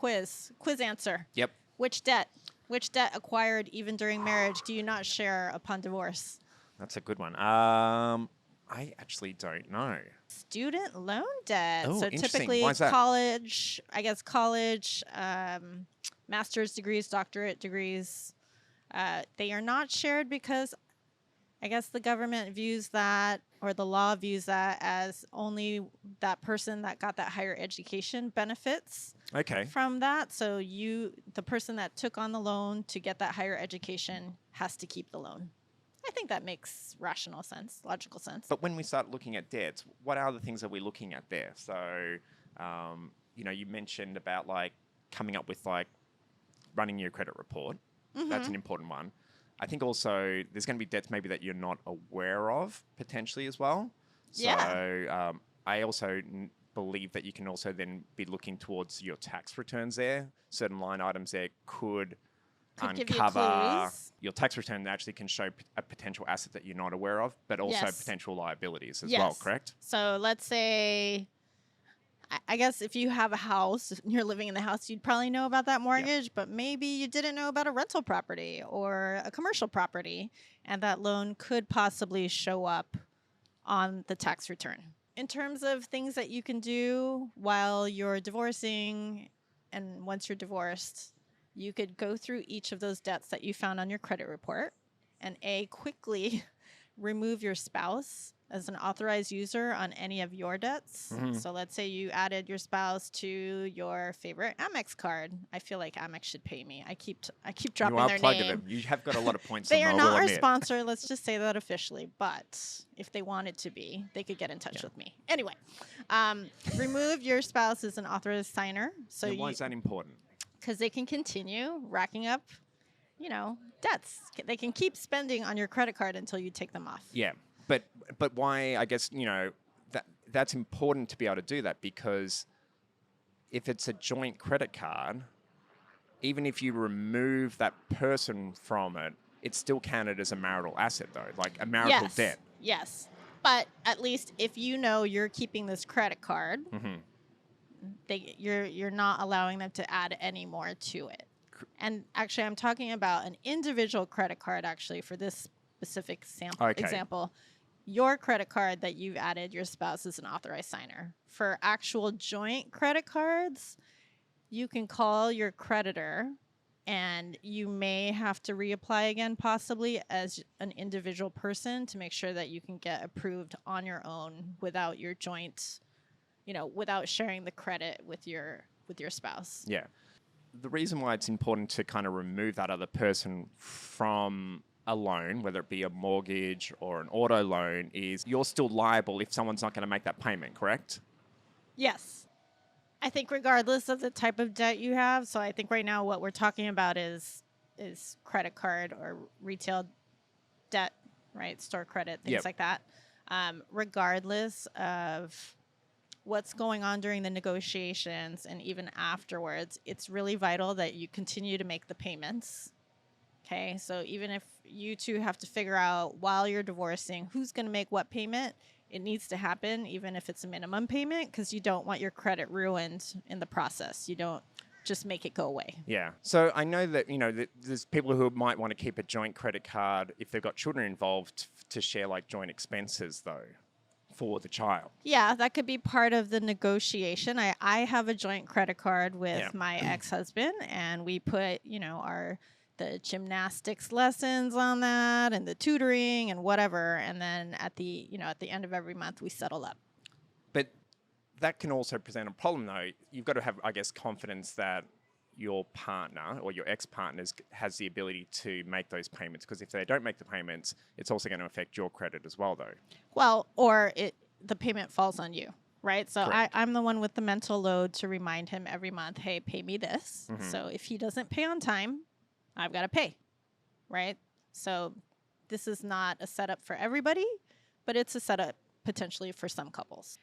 quiz answer. Yep. Which debt acquired even during marriage do you not share upon divorce? That's a good one. I actually don't know. Student loan debt. Oh, So interesting. typically Why is that? college, master's degrees, doctorate degrees, they are not shared because I guess the government views that, or the law views that, as only that person that got that higher education benefits Okay. from that. So the person that took on the loan to get that higher education has to keep the loan. I think that makes rational sense, logical sense. But when we start looking at debts, what other things are we looking at there? So, you mentioned about like coming up with like running your credit report. Mm-hmm. That's an important one. I think also there's going to be debts maybe that you're not aware of potentially as well. So Yeah. I also believe that you can also then be looking towards your tax returns there. Certain line items there could give you uncover clues. your tax return that actually can show a potential asset that you're not aware of, but also Yes. potential liabilities as Yes. well, correct? So let's say, I guess if you have a house and you're living in the house, you'd probably know about that mortgage, but maybe you didn't know about a rental property or a commercial property, and that loan could possibly show up on the tax return. In terms of things that you can do while you're divorcing and once you're divorced, you could go through each of those debts that you found on your credit report and quickly remove your spouse as an authorized user on any of your debts. Mhm. So let's say you added your spouse to your favorite Amex card. I feel like Amex should pay me. I keep dropping You are their plugging name. them. You have got a lot of points They on are them, I not will our admit. sponsor. Let's just say that officially. But if they wanted to be, they could get in touch with me. Anyway, remove your spouse as an authorized signer. So Yeah, why is that important? because they can continue racking up, debts. They can keep spending on your credit card until you take them off. Yeah, but why? I guess that's important to be able to do that, because if it's a joint credit card, even if you remove that person from it, it's still counted as a marital asset, though, like a marital debt. Yes. But at least if you know you're keeping this credit card, you're not allowing them to add any more to it. And actually, I'm talking about an individual credit card, actually, for this specific example. Your credit card that you've added your spouse as an authorized signer. For actual joint credit cards, you can call your creditor and you may have to reapply again, possibly as an individual person, to make sure that you can get approved on your own without your joint, without sharing the credit with your spouse. Yeah. The reason why it's important to kind of remove that other person from a loan, whether it be a mortgage or an auto loan, is you're still liable if someone's not going to make that payment, correct? Yes. I think regardless of the type of debt you have, so I think right now what we're talking about is credit card or retail debt, right? Store credit, things like that. Regardless of what's going on during the negotiations and even afterwards, it's really vital that you continue to make the payments. Okay, so even if you two have to figure out while you're divorcing who's going to make what payment, it needs to happen, even if it's a minimum payment, because you don't want your credit ruined in the process. You don't just make it go away. Yeah. So I know that, there's people who might want to keep a joint credit card if they've got children involved to share like joint expenses, though, for the child. Yeah, that could be part of the negotiation. I have a joint credit card with my ex-husband, and we put, the gymnastics lessons on that and the tutoring and whatever, and then at the end of every month we settle up. But that can also present a problem, though. You've got to have, I guess, confidence that your partner or your ex-partner has the ability to make those payments, because if they don't make the payments, it's also going to affect your credit as well, though. Well, or the payment falls on you, right? So I'm the one with the mental load to remind him every month, hey, pay me this. So if he doesn't pay on time, I've got to pay, right? So this is not a setup for everybody, but it's a setup potentially for some couples.